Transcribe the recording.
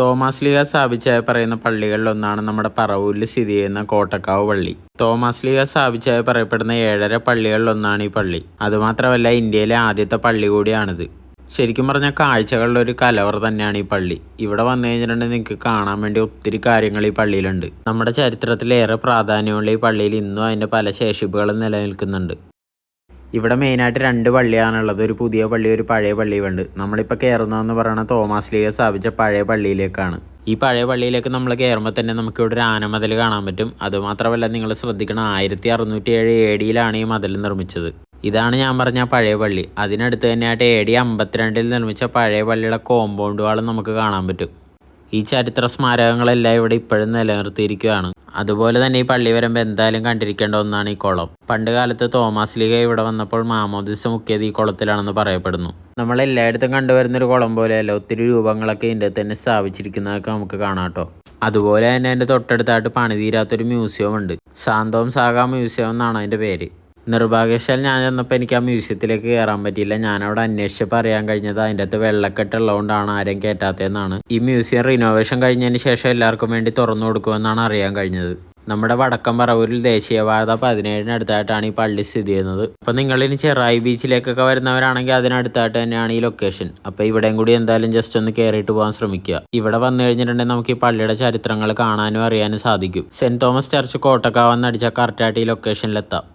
Thomas ലീഗ സ്ഥാപിച്ചായി പറയുന്ന പള്ളികളിലൊന്നാണ് നമ്മുടെ പറവൂരിൽ സ്ഥിതി ചെയ്യുന്ന കോട്ടക്കാവ് പള്ളി. തോമാസ് ലീഗ സ്ഥാപിച്ചായി പറയപ്പെടുന്ന 7.5 പള്ളികളിലൊന്നാണ് ഈ പള്ളി. അതുമാത്രമല്ല, ഇന്ത്യയിലെ ആദ്യത്തെ പള്ളി കൂടിയാണിത്. ശരിക്കും പറഞ്ഞാൽ കാഴ്ചകളുടെ ഒരു കലവറ തന്നെയാണ് ഈ പള്ളി. ഇവിടെ വന്നു കഴിഞ്ഞിട്ടുണ്ടെങ്കിൽ നിങ്ങൾക്ക് കാണാൻ വേണ്ടി ഒത്തിരി കാര്യങ്ങൾ ഈ പള്ളിയിലുണ്ട്. നമ്മുടെ ചരിത്രത്തിലേറെ പ്രാധാന്യമുള്ള ഈ പള്ളിയിൽ ഇന്നും അതിൻ്റെ പല ശേഷിപ്പുകളും നിലനിൽക്കുന്നുണ്ട്. ഇവിടെ മെയിനായിട്ട് 2 പള്ളിയാണുള്ളത്. ഒരു പുതിയ പള്ളി, ഒരു പഴയ പള്ളിയുണ്ട്. നമ്മളിപ്പോൾ കയറുന്നതെന്ന് പറയുന്നത് തോമാസ് ലീഗ സ്ഥാപിച്ച പഴയ പള്ളിയിലേക്കാണ്. ഈ പഴയ പള്ളിയിലേക്ക് നമ്മൾ കയറുമ്പോൾ തന്നെ നമുക്കിവിടെ ഒരു ആനമതിൽ കാണാൻ പറ്റും. അതുമാത്രമല്ല, നിങ്ങൾ ശ്രദ്ധിക്കണം, 1607 AD ഈ മതിൽ നിർമ്മിച്ചത്. ഇതാണ് ഞാൻ പറഞ്ഞ പഴയ പള്ളി. അതിനടുത്ത് തന്നെയായിട്ട് AD 52 നിർമ്മിച്ച പഴയ പള്ളിയുടെ കോമ്പൗണ്ട് വാൾ നമുക്ക് കാണാൻ പറ്റും. ഈ ചരിത്ര സ്മാരകങ്ങളെല്ലാം ഇവിടെ ഇപ്പോഴും നിലനിർത്തിയിരിക്കുകയാണ്. അതുപോലെ തന്നെ ഈ പള്ളി വരുമ്പോൾ എന്തായാലും കണ്ടിരിക്കേണ്ട ഒന്നാണ് ഈ കുളം. പണ്ട് കാലത്ത് തോമാസ് ലീഗ ഇവിടെ വന്നപ്പോൾ മാമോദിസ മുക്കിയത് ഈ കുളത്തിലാണെന്ന് പറയപ്പെടുന്നു. നമ്മൾ എല്ലായിടത്തും കണ്ടുവരുന്നൊരു കുളം പോലെയല്ല, ഒത്തിരി രൂപങ്ങളൊക്കെ ഇതിൻ്റെ തന്നെ സ്ഥാപിച്ചിരിക്കുന്നതൊക്കെ നമുക്ക് കാണാം കേട്ടോ. അതുപോലെ തന്നെ അതിൻ്റെ തൊട്ടടുത്തായിട്ട് പണിതീരാത്തൊരു മ്യൂസിയം ഉണ്ട്. സാന്തോം സാഗ മ്യൂസിയം എന്നാണ് അതിൻ്റെ പേര്. നിർഭാഗ്യവശാൽ ഞാൻ ചെന്നപ്പോൾ എനിക്ക് ആ മ്യൂസിയത്തിലേക്ക് കയറാൻ പറ്റിയില്ല. ഞാനവിടെ അന്വേഷിച്ചപ്പോൾ അറിയാൻ കഴിഞ്ഞത് അതിൻ്റെ അകത്ത് വെള്ളക്കെട്ടുള്ളതുകൊണ്ടാണ് ആരും കയറ്റാത്തതെന്നാണ്. ഈ മ്യൂസിയം റിനോവേഷൻ കഴിഞ്ഞതിന് ശേഷം എല്ലാവർക്കും വേണ്ടി തുറന്നു കൊടുക്കുമെന്നാണ് അറിയാൻ കഴിഞ്ഞത്. നമ്മുടെ വടക്കം പറവൂരിൽ ദേശീയപാത 17-അടുത്തായിട്ടാണ് ഈ പള്ളി സ്ഥിതി ചെയ്യുന്നത്. അപ്പോൾ നിങ്ങളിനി ചെറായി ബീച്ചിലേക്കൊക്കെ വരുന്നവരാണെങ്കിൽ അതിനടുത്തായിട്ട് തന്നെയാണ് ഈ ലൊക്കേഷൻ. അപ്പോൾ ഇവിടെയും കൂടി എന്തായാലും ജസ്റ്റ് ഒന്ന് കയറിയിട്ട് പോകാൻ ശ്രമിക്കുക. ഇവിടെ വന്നു കഴിഞ്ഞിട്ടുണ്ടെങ്കിൽ നമുക്ക് ഈ പള്ളിയുടെ ചരിത്രങ്ങൾ കാണാനും അറിയാനും സാധിക്കും. സെൻറ് തോമസ് ചർച്ച് കോട്ടക്കാവെന്ന് അടിച്ചാൽ കറക്റ്റായിട്ട് ഈ ലൊക്കേഷനിലെത്താം.